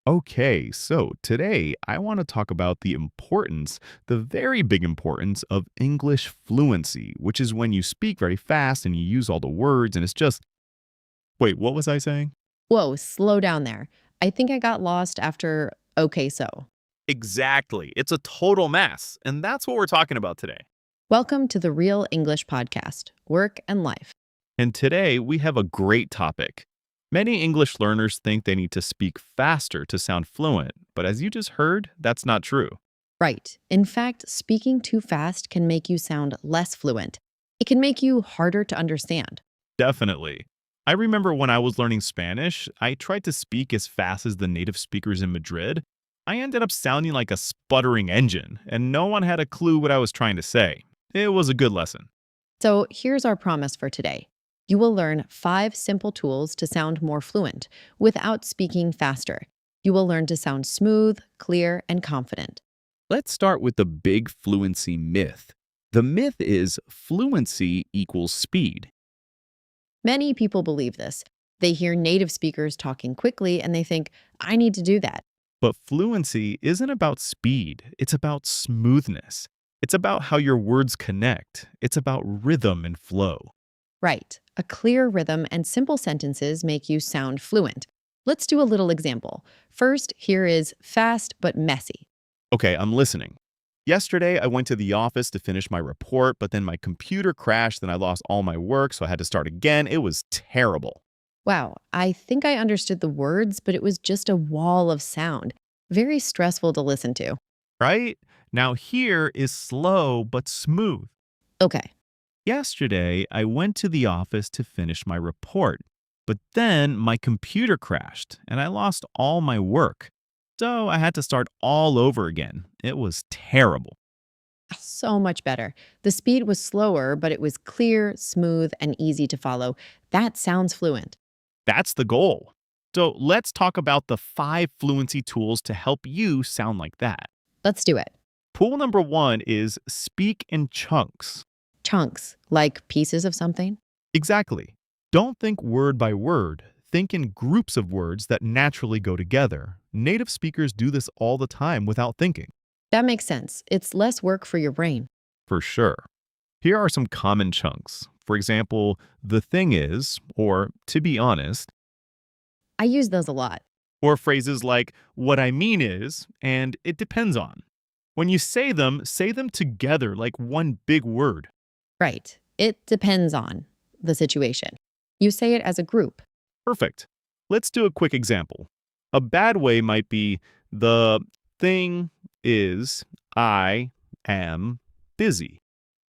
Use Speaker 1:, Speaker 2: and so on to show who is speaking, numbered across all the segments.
Speaker 1: Okay, so today I want to talk about the very big importance of English fluency, which is when you speak very fast and you use all the words and it's just, wait, what was I saying?
Speaker 2: Whoa, slow down there. I think I got lost after okay, so.
Speaker 1: Exactly. It's a total mess. And that's what we're talking about today.
Speaker 2: Welcome to the Real English Podcast, Work and Life.
Speaker 1: And today we have a great topic. Many English learners think they need to speak faster to sound fluent, but as you just heard, that's not true.
Speaker 2: Right. In fact, speaking too fast can make you sound less fluent. It can make you harder to understand.
Speaker 1: Definitely. I remember when I was learning Spanish, I tried to speak as fast as the native speakers in Madrid. I ended up sounding like a sputtering engine, and no one had a clue what I was trying to say. It was a good lesson.
Speaker 2: So here's our promise for today. You will learn 5 simple tools to sound more fluent without speaking faster. You will learn to sound smooth, clear, and confident.
Speaker 1: Let's start with the big fluency myth. The myth is fluency equals speed.
Speaker 2: Many people believe this. They hear native speakers talking quickly and they think, I need to do that.
Speaker 1: But fluency isn't about speed, it's about smoothness. It's about how your words connect. It's about rhythm and flow.
Speaker 2: Right. A clear rhythm and simple sentences make you sound fluent. Let's do a little example. First, here is fast but messy.
Speaker 1: Okay, I'm listening. Yesterday, I went to the office to finish my report, but then my computer crashed and I lost all my work, so I had to start again. It was terrible,
Speaker 2: Wow, I think I understood the words, but it was just a wall of sound. Very stressful to listen to.
Speaker 1: right? Now, here is slow but smooth.
Speaker 2: Okay,
Speaker 1: Yesterday, I went to the office to finish my report, but then my computer crashed and I lost all my work. So I had to start all over again. It was terrible.
Speaker 2: so much better. The speed was slower, but it was clear, smooth, and easy to follow. That sounds fluent.
Speaker 1: That's the goal. So let's talk about the 5 fluency tools to help you sound like that.
Speaker 2: Let's do it.
Speaker 1: Tool number 1 is speak in chunks.
Speaker 2: Chunks, like pieces of something.
Speaker 1: Exactly. Don't think word by word. Think in groups of words that naturally go together. Native speakers do this all the time without thinking.
Speaker 2: That makes sense. It's less work for your brain.
Speaker 1: For sure. Here are some common chunks. For example, the thing is, or to be honest,
Speaker 2: I use those a lot.
Speaker 1: or phrases like what I mean is, and it depends on. When you say them together like one big word.
Speaker 2: Right. It depends on the situation. You say it as a group.
Speaker 1: Perfect. Let's do a quick example. A bad way might be the thing is, I am busy.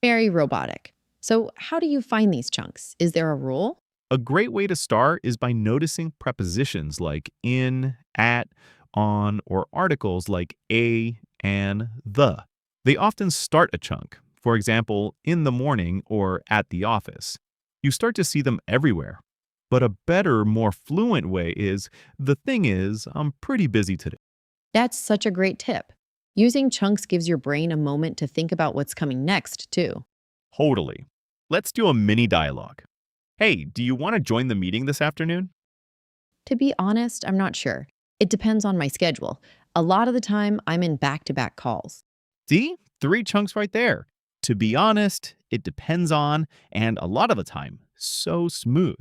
Speaker 2: Very robotic. So, how do you find these chunks? Is there a rule?
Speaker 1: A great way to start is by noticing prepositions like in, at, on, or articles like a and the. They often start a chunk, for example, in the morning or at the office. You start to see them everywhere. But a better, more fluent way is the thing is, I'm pretty busy today.
Speaker 2: That's such a great tip. Using chunks gives your brain a moment to think about what's coming next, too.
Speaker 1: Totally. Let's do a mini dialogue. Hey, do you want to join the meeting this afternoon?
Speaker 2: To be honest, I'm not sure. It depends on my schedule. A lot of the time, I'm in back to back calls.
Speaker 1: See? 3 chunks right there. To be honest, it depends on, and a lot of the time, so smooth.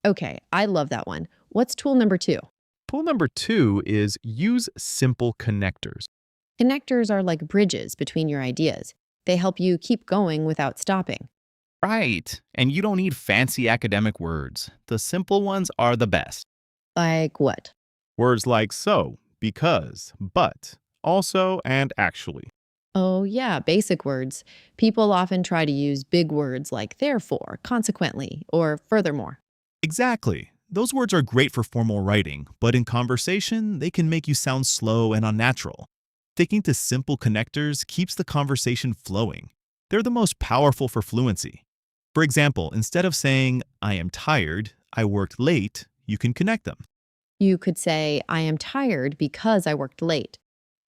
Speaker 2: Okay, I love that one. What's tool number 2?
Speaker 1: Tool number 2 is use simple connectors.
Speaker 2: Connectors are like bridges between your ideas. They help you keep going without stopping.
Speaker 1: Right. And you don't need fancy academic words. The simple ones are the best.
Speaker 2: Like what?
Speaker 1: Words like so, because, but, also, and actually.
Speaker 2: Oh, yeah, basic words. People often try to use big words like therefore, consequently, or furthermore.
Speaker 1: Exactly. Those words are great for formal writing, but in conversation, they can make you sound slow and unnatural. Sticking to simple connectors keeps the conversation flowing. They're the most powerful for fluency. For example, instead of saying, I am tired, I worked late, you can connect them.
Speaker 2: You could say, I am tired because I worked late.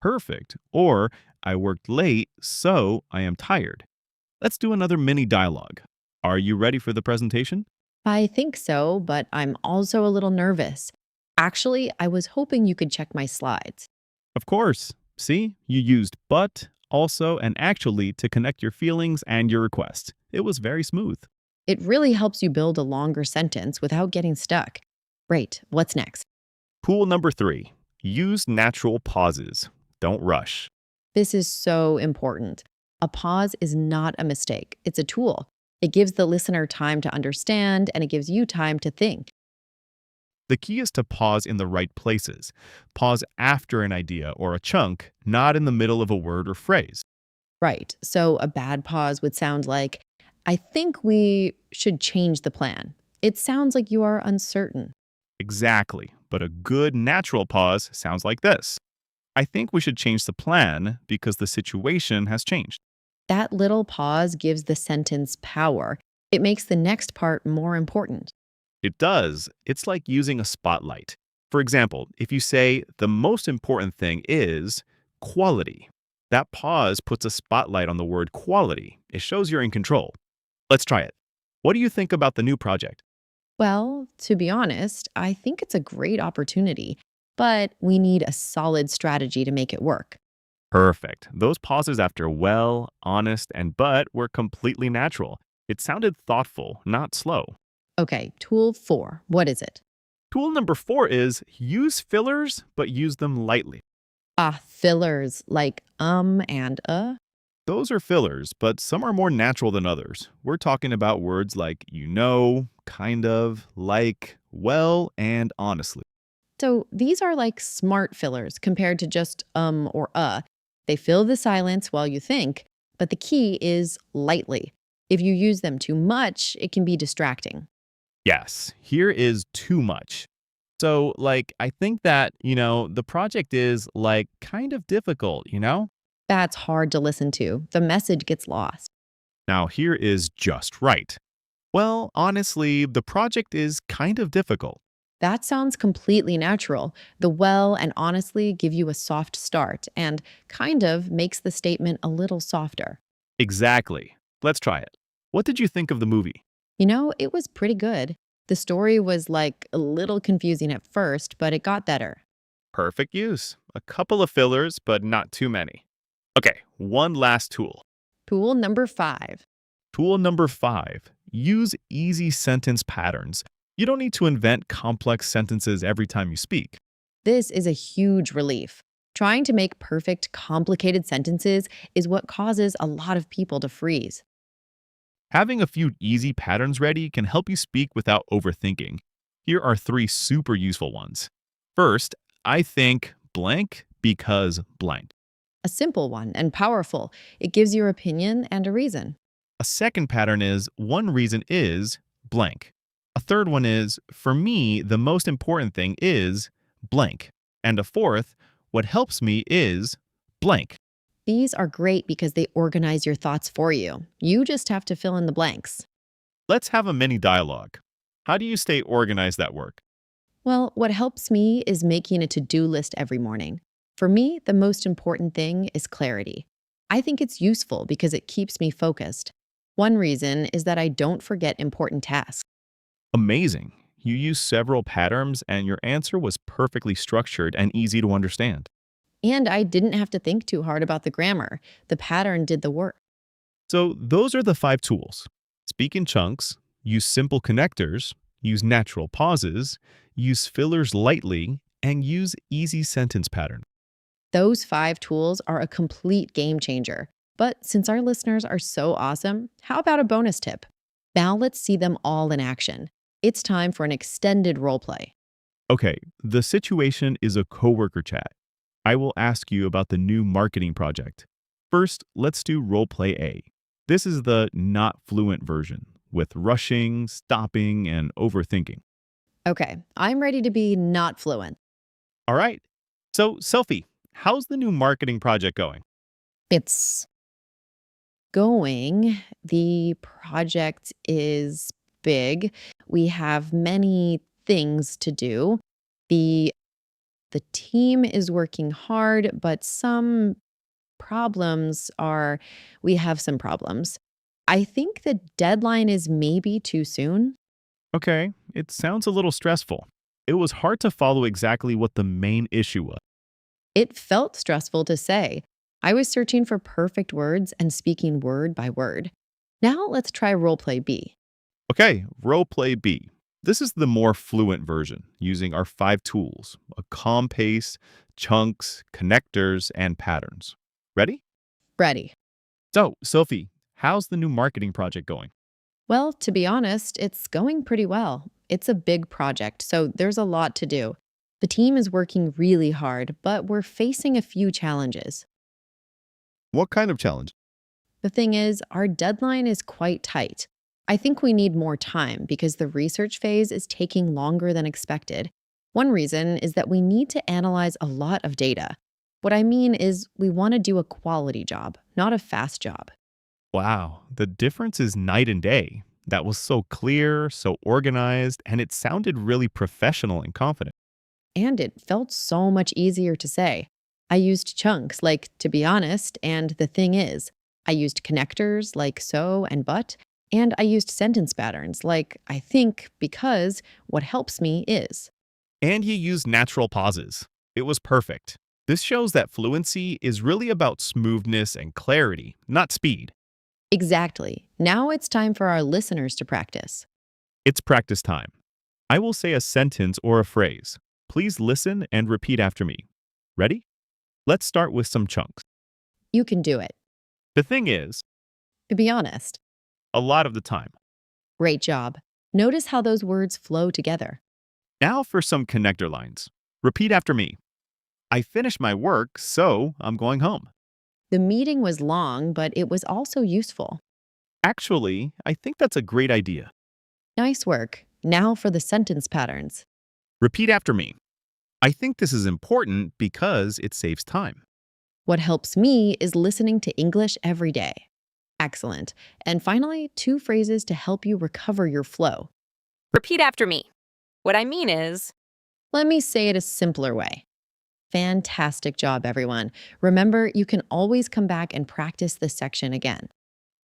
Speaker 1: Perfect. Or, I worked late, so I am tired. Let's do another mini dialogue. Are you ready for the presentation?
Speaker 2: I think so, but I'm also a little nervous. Actually, I was hoping you could check my slides.
Speaker 1: Of course. See, you used but, also, and actually to connect your feelings and your request. It was very smooth.
Speaker 2: It really helps you build a longer sentence without getting stuck. Great. What's next?
Speaker 1: Tool number 3. Use natural pauses. Don't rush.
Speaker 2: This is so important. A pause is not a mistake, it's a tool. It gives the listener time to understand and it gives you time to think.
Speaker 1: The key is to pause in the right places. Pause after an idea or a chunk, not in the middle of a word or phrase.
Speaker 2: Right. So a bad pause would sound like, I think we should change the plan. It sounds like you are uncertain.
Speaker 1: Exactly. But a good natural pause sounds like this. I think we should change the plan because the situation has changed.
Speaker 2: That little pause gives the sentence power. It makes the next part more important.
Speaker 1: It does. It's like using a spotlight. For example, if you say the most important thing is quality, that pause puts a spotlight on the word quality. It shows you're in control. Let's try it. What do you think about the new project?
Speaker 2: Well, to be honest, I think it's a great opportunity, but we need a solid strategy to make it work.
Speaker 1: Perfect. Those pauses after well, honest, and but were completely natural. It sounded thoughtful, not slow.
Speaker 2: Okay, tool 4. What is it?
Speaker 1: Tool number 4 is use fillers, but use them lightly.
Speaker 2: Ah, fillers like and
Speaker 1: Those are fillers, but some are more natural than others. We're talking about words like you know, kind of, like, well, and honestly.
Speaker 2: So these are like smart fillers compared to just or They fill the silence while you think, but the key is lightly. If you use them too much, it can be distracting.
Speaker 1: Yes, here is too much. So, I think that, the project is kind of difficult.
Speaker 2: That's hard to listen to. The message gets lost.
Speaker 1: Now, here is just right. Well, honestly, the project is kind of difficult.
Speaker 2: That sounds completely natural. The well and honestly give you a soft start and kind of makes the statement a little softer.
Speaker 1: Exactly. Let's try it. What did you think of the movie?
Speaker 2: It was pretty good. The story was like a little confusing at first, but it got better.
Speaker 1: Perfect use. A couple of fillers, but not too many. Okay, one last tool.
Speaker 2: Tool number 5.
Speaker 1: Tool number 5. Use easy sentence patterns. You don't need to invent complex sentences every time you speak.
Speaker 2: This is a huge relief. Trying to make perfect, complicated sentences is what causes a lot of people to freeze.
Speaker 1: Having a few easy patterns ready can help you speak without overthinking. Here are 3 super useful ones. First, I think blank because blank.
Speaker 2: A simple one and powerful. It gives your opinion and a reason.
Speaker 1: A second pattern is one reason is blank. A third one is for me, the most important thing is blank. And a fourth, what helps me is blank.
Speaker 2: These are great because they organize your thoughts for you. You just have to fill in the blanks.
Speaker 1: Let's have a mini dialogue. How do you stay organized at work?
Speaker 2: Well, what helps me is making a to do list every morning. For me, the most important thing is clarity. I think it's useful because it keeps me focused. One reason is that I don't forget important tasks.
Speaker 1: Amazing. You used several patterns and your answer was perfectly structured and easy to understand.
Speaker 2: And I didn't have to think too hard about the grammar. The pattern did the work.
Speaker 1: So those are the 5 tools. Speak in chunks, use simple connectors, use natural pauses, use fillers lightly, and use easy sentence pattern.
Speaker 2: Those 5 tools are a complete game changer. But since our listeners are so awesome, how about a bonus tip? Now let's see them all in action. It's time for an extended role play.
Speaker 1: Okay, the situation is a coworker chat. I will ask you about the new marketing project. First, let's do roleplay A. This is the not fluent version, with rushing, stopping, and overthinking.
Speaker 2: Okay, I'm ready to be not fluent.
Speaker 1: All right. So, Sophie, how's the new marketing project going?
Speaker 2: It's going. The project is big. We have many things to do. The the team is working hard, but problems are we have some problems. I think the deadline is maybe too soon.
Speaker 1: Okay, it sounds a little stressful. It was hard to follow exactly what the main issue was.
Speaker 2: It felt stressful to say. I was searching for perfect words and speaking word by word. Now let's try roleplay B.
Speaker 1: Okay, roleplay B. This is the more fluent version, using our 5 tools: a calm pace, chunks, connectors, and patterns. Ready?
Speaker 2: Ready.
Speaker 1: So, Sophie, how's the new marketing project going?
Speaker 2: Well, to be honest, it's going pretty well. It's a big project, so there's a lot to do. The team is working really hard, but we're facing a few challenges.
Speaker 1: What kind of challenge?
Speaker 2: The thing is, our deadline is quite tight. I think we need more time because the research phase is taking longer than expected. One reason is that we need to analyze a lot of data. What I mean is, we want to do a quality job, not a fast job.
Speaker 1: Wow, the difference is night and day. That was so clear, so organized, and it sounded really professional and confident.
Speaker 2: And it felt so much easier to say. I used chunks like to be honest, and the thing is. I used connectors like so and but, and I used sentence patterns like I think, because, what helps me is.
Speaker 1: And you used natural pauses. It was perfect. This shows that fluency is really about smoothness and clarity, not speed.
Speaker 2: Exactly. Now it's time for our listeners to practice.
Speaker 1: It's practice time. I will say a sentence or a phrase. Please listen and repeat after me. Ready? Let's start with some chunks.
Speaker 2: You can do it.
Speaker 1: The thing is,
Speaker 2: To be honest,
Speaker 1: a lot of the time.
Speaker 2: great job. Notice how those words flow together.
Speaker 1: Now for some connector lines. Repeat after me. I finished my work, so I'm going home.
Speaker 2: The meeting was long, but it was also useful.
Speaker 1: Actually, I think that's a great idea.
Speaker 2: Nice work. Now for the sentence patterns.
Speaker 1: Repeat after me. I think this is important because it saves time.
Speaker 2: What helps me is listening to English every day. Excellent. And finally, 2 phrases to help you recover your flow.
Speaker 3: Repeat after me. What I mean is,
Speaker 2: Let me say it a simpler way. Fantastic job, everyone. Remember, you can always come back and practice this section again.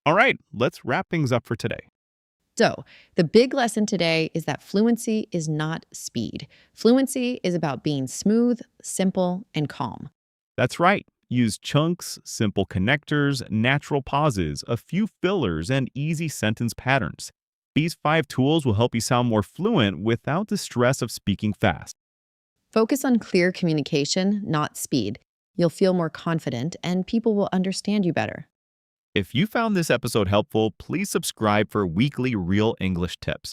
Speaker 1: All right, let's wrap things up for today.
Speaker 2: So, the big lesson today is that fluency is not speed. Fluency is about being smooth, simple, and calm.
Speaker 1: That's right. Use chunks, simple connectors, natural pauses, a few fillers, and easy sentence patterns. These 5 tools will help you sound more fluent without the stress of speaking fast.
Speaker 2: Focus on clear communication, not speed. You'll feel more confident and people will understand you better.
Speaker 1: If you found this episode helpful, please subscribe for weekly real English tips.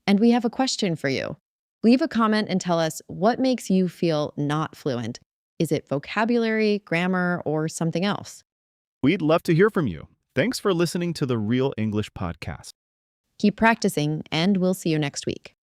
Speaker 2: And we have a question for you. Leave a comment and tell us what makes you feel not fluent. Is it vocabulary, grammar, or something else?
Speaker 1: We'd love to hear from you. Thanks for listening to the Real English Podcast.
Speaker 2: Keep practicing, and we'll see you next week.